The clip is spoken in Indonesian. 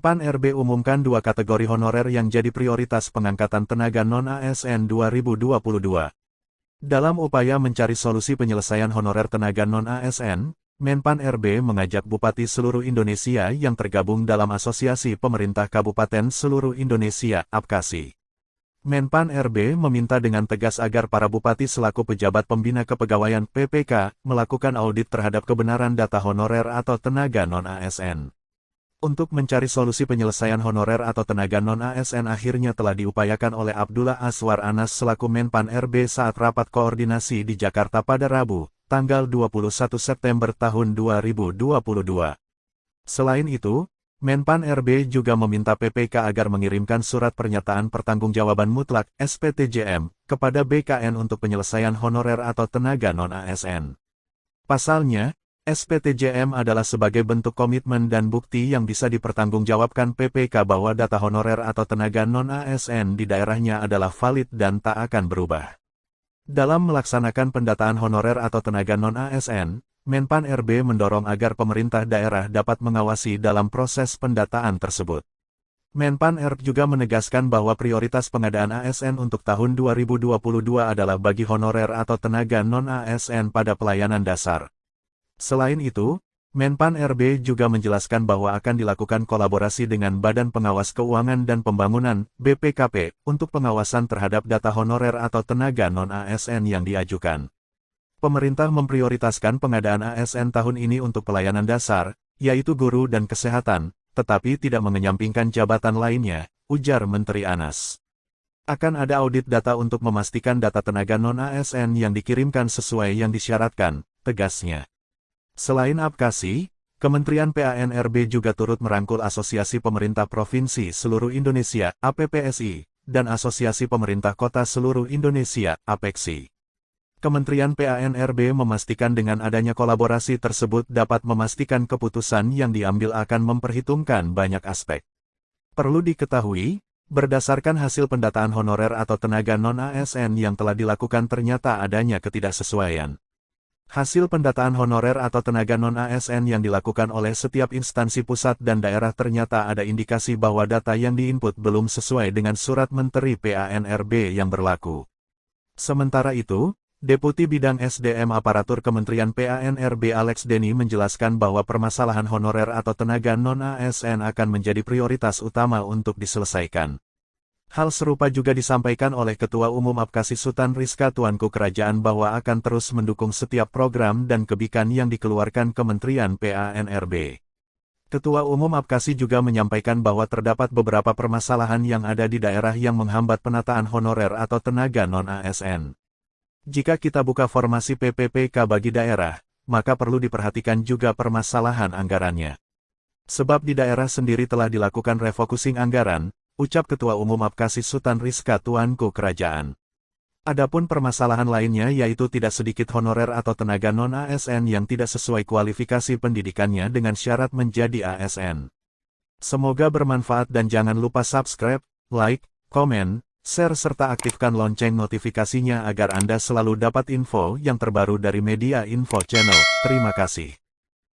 Menpan RB umumkan dua kategori honorer yang jadi prioritas pengangkatan tenaga non-ASN 2022. Dalam upaya mencari solusi penyelesaian honorer tenaga non-ASN, Menpan RB mengajak bupati seluruh Indonesia yang tergabung dalam Asosiasi Pemerintah Kabupaten Seluruh Indonesia (APKASI). Menpan RB meminta dengan tegas agar para bupati selaku pejabat pembina kepegawaian (PPK) melakukan audit terhadap kebenaran data honorer atau tenaga non-ASN. Untuk mencari solusi penyelesaian honorer atau tenaga non-ASN akhirnya telah diupayakan oleh Abdullah Aswar Anas selaku Menpan RB saat rapat koordinasi di Jakarta pada Rabu, tanggal 21 September tahun 2022. Selain itu, Menpan RB juga meminta PPK agar mengirimkan surat pernyataan pertanggungjawaban mutlak (SPTJM) kepada BKN untuk penyelesaian honorer atau tenaga non-ASN. Pasalnya, SPTJM adalah sebagai bentuk komitmen dan bukti yang bisa dipertanggungjawabkan PPK bahwa data honorer atau tenaga non-ASN di daerahnya adalah valid dan tak akan berubah. Dalam melaksanakan pendataan honorer atau tenaga non-ASN, Menpan RB mendorong agar pemerintah daerah dapat mengawasi dalam proses pendataan tersebut. Menpan RB juga menegaskan bahwa prioritas pengadaan ASN untuk tahun 2022 adalah bagi honorer atau tenaga non-ASN pada pelayanan dasar. Selain itu, Menpan RB juga menjelaskan bahwa akan dilakukan kolaborasi dengan Badan Pengawas Keuangan dan Pembangunan (BPKP) untuk pengawasan terhadap data honorer atau tenaga non-ASN yang diajukan. Pemerintah memprioritaskan pengadaan ASN tahun ini untuk pelayanan dasar, yaitu guru dan kesehatan, tetapi tidak mengenyampingkan jabatan lainnya, ujar Menteri Anas. Akan ada audit data untuk memastikan data tenaga non-ASN yang dikirimkan sesuai yang disyaratkan, tegasnya. Selain APKASI, Kementerian PAN-RB juga turut merangkul Asosiasi Pemerintah Provinsi Seluruh Indonesia (APPSI) dan Asosiasi Pemerintah Kota Seluruh Indonesia (APEKSI). Kementerian PAN-RB memastikan dengan adanya kolaborasi tersebut dapat memastikan keputusan yang diambil akan memperhitungkan banyak aspek. Perlu diketahui, berdasarkan hasil pendataan honorer atau tenaga non-ASN yang telah dilakukan ternyata adanya ketidaksesuaian. Hasil pendataan honorer atau tenaga non-ASN yang dilakukan oleh setiap instansi pusat dan daerah ternyata ada indikasi bahwa data yang diinput belum sesuai dengan surat Menteri PAN-RB yang berlaku. Sementara itu, Deputi Bidang SDM Aparatur Kementerian PAN-RB Alex Denny menjelaskan bahwa permasalahan honorer atau tenaga non-ASN akan menjadi prioritas utama untuk diselesaikan. Hal serupa juga disampaikan oleh Ketua Umum APKASI Sutan Rizka Tuanku Kerajaan bahwa akan terus mendukung setiap program dan kebijakan yang dikeluarkan Kementerian PAN-RB. Ketua Umum APKASI juga menyampaikan bahwa terdapat beberapa permasalahan yang ada di daerah yang menghambat penataan honorer atau tenaga non-ASN. Jika kita buka formasi PPPK bagi daerah, maka perlu diperhatikan juga permasalahan anggarannya. Sebab di daerah sendiri telah dilakukan refocusing anggaran, ucap Ketua Umum APKASI Sutan Rizka Tuanku Kerajaan. Adapun permasalahan lainnya yaitu tidak sedikit honorer atau tenaga non-ASN yang tidak sesuai kualifikasi pendidikannya dengan syarat menjadi ASN. Semoga bermanfaat dan jangan lupa subscribe, like, komen, share serta aktifkan lonceng notifikasinya agar Anda selalu dapat info yang terbaru dari Media Info Channel. Terima kasih.